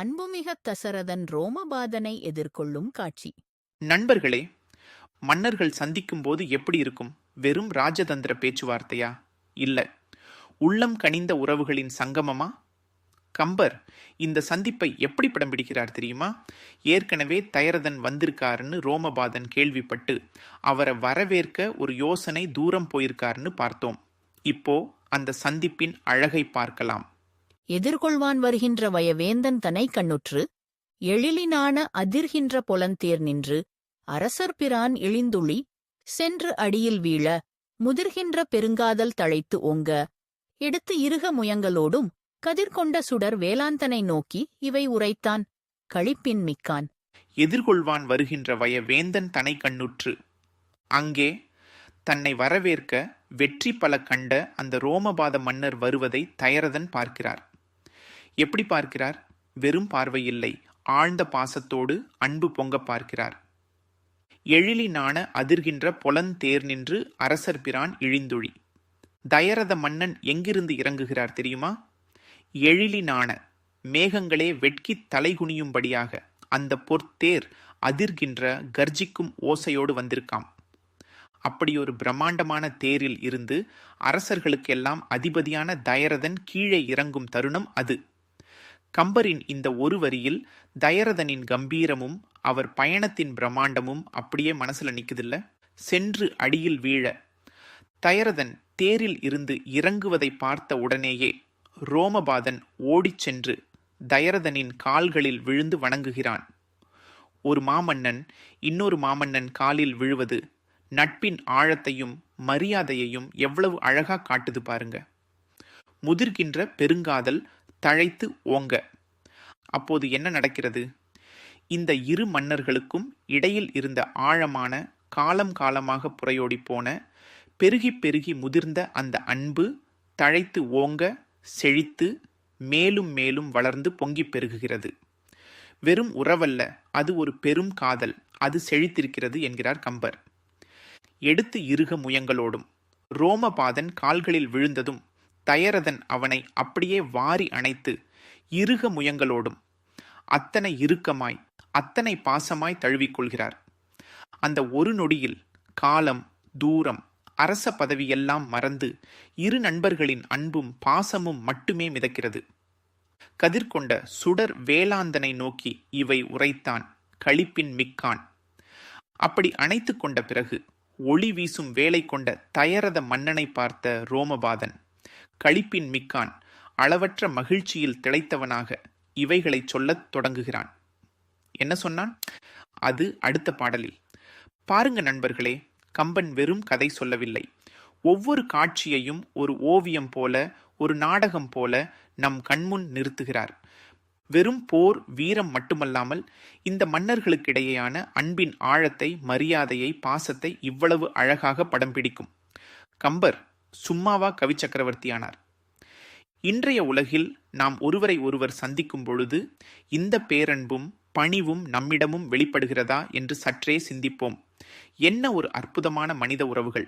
அன்புமிக தசரதன் ரோமபாதனை எதிர்கொள்ளும் காட்சி. நண்பர்களே, மன்னர்கள் சந்திக்கும் போது எப்படி இருக்கும்? வெறும் ராஜதந்திர பேச்சுவார்த்தையா? இல்ல, உள்ளம் கனிந்த உறவுகளின் சங்கமமா? கம்பர் இந்த சந்திப்பை எப்படி படம் பிடிக்கிறார் தெரியுமா? ஏற்கனவே தயரதன் வந்திருக்காருன்னு ரோமபாதன் கேள்விப்பட்டு அவரை வரவேற்க ஒரு யோசனை தூரம் போயிருக்காருன்னு பார்த்தோம். இப்போ அந்த சந்திப்பின் அழகை பார்க்கலாம். எதிர்கொள்வான் வருகின்ற வயவேந்தன் தனை கண்ணுற்று எழிலினான அதிர்கின்ற பொலந்தேர் நின்று அரசர் பிரான் இழிந்துளி சென்று அடியில் வீழ முதிர்கின்ற பெருங்காதல் தழைத்து ஓங்க எடுத்து இருக முயங்கலோடும் கதிர்கொண்ட சுடர் வேலாந்தனை நோக்கி இவை உரைத்தான். களிப்பின் மிக்கான். எதிர்கொள்வான் வருகின்ற வயவேந்தன் தனை கண்ணுற்று. அங்கே தன்னை வரவேற்க வெற்றி பல கண்ட அந்த ரோமபாத மன்னர் வருவதை தயரதன் பார்க்கிறார். எப்படி பார்க்கிறார்? வெறும் பார்வையில்லை, ஆழ்ந்த பாசத்தோடு அன்பு பொங்க பார்க்கிறார். எழிலினான அதிர்கின்ற பொலந்தேர் நின்று அரசர் பிரான் இழிந்துழி. தயரத மன்னன் எங்கிருந்து இறங்குகிறார் தெரியுமா? எழிலினான மேகங்களே வெட்கி தலைகுனியும்படியாக அந்த பொற்தேர் அதிர்கின்ற கர்ஜிக்கும் ஓசையோடு வந்திருக்காம். அப்படி ஒரு பிரம்மாண்டமான தேரில் இருந்து அரசர்களுக்கெல்லாம் அதிபதியான தயரதன் கீழே இறங்கும் தருணம் அது. கம்பரின் இந்த ஒரு வரியில் தயரதனின் கம்பீரமும் அவர் பயணத்தின் பிரம்மாண்டமும் அப்படியே மனசுல நிக்குதில்ல. சென்று அடியில் வீழ. தயரதன் தேரில் இருந்து இறங்குவதை பார்த்த உடனேயே ரோமபாதன் ஓடிச் சென்று தயரதனின் கால்களில் விழுந்து வணங்குகிறான். ஒரு மாமன்னன் இன்னொரு மாமன்னன் காலில் விழுவது நட்பின் ஆழத்தையும் மரியாதையையும் எவ்வளவு அழகா காட்டுது பாருங்க. முதிர்கின்ற பெருங்காதல் தழைத்து ஓங்க. அப்போது என்ன நடக்கிறது? இந்த இரு மன்னர்களுக்கும் இடையில் இருந்த ஆழமான காலம் காலமாக புரையோடி போன பெருகி பெருகி முதிர்ந்த அந்த அன்பு தழைத்து ஓங்க செழித்து மேலும் மேலும் வளர்ந்து பொங்கி பெருகுகிறது. வெறும் உறவல்ல, அது ஒரு பெரும் காதல், அது செழித்திருக்கிறது என்கிறார் கம்பர். எடுத்து இருக முயங்கலோடும். ரோமபாதன் கால்களில் விழுந்ததும் தயரதன் அவனை அப்படியே வாரி அணைத்து இருக முயங்கலோடும் அத்தனை இறுக்கமாய் அத்தனை பாசமாய் தழுவிக்கொள்கிறார். அந்த ஒரு நொடியில் காலம், தூரம், அரச பதவியெல்லாம் மறந்து இரு நண்பர்களின் அன்பும் பாசமும் மட்டுமே மிதக்கிறது. கதிர்கொண்ட சுடர் வேலாந்தனை நோக்கி இவை உரைத்தான். களிப்பின் மிக்கான். அப்படி அணைத்து கொண்ட பிறகு ஒளி வீசும் வேலை கொண்ட தயரத மன்னனை பார்த்த ரோமபாதன் களிப்பின் மிக்கான் அளவற்ற மகிழ்ச்சியில் திளைத்தவனாக இவைகளை சொல்லத் தொடங்குகிறான். என்ன சொன்னான்? அது அடுத்த பாடலில். பாருங்க நண்பர்களே, கம்பன் வெறும் கதை சொல்லவில்லை. ஒவ்வொரு காட்சியையும் ஒரு ஓவியம் போல, ஒரு நாடகம் போல நம் கண்முன் நிறுத்துகிறார். வெறும் போர் வீரம் மட்டுமல்லாமல் இந்த மன்னர்களுக்கிடையேயான அன்பின் ஆழத்தை, மரியாதையை, பாசத்தை இவ்வளவு அழகாக படம் பிடிக்கும். கம்பர் சும்மாவா கவி சக்கரவர்த்தியானார்? இன்றைய உலகில் நாம் ஒருவரை ஒருவர் சந்திக்கும் பொழுது இந்த பேரன்பும் பணிவும் நம்மிடமும் வெளிப்படுகிறதா என்று சற்றே சிந்திப்போம். என்ன ஒரு அற்புதமான மனித உறவுகள்!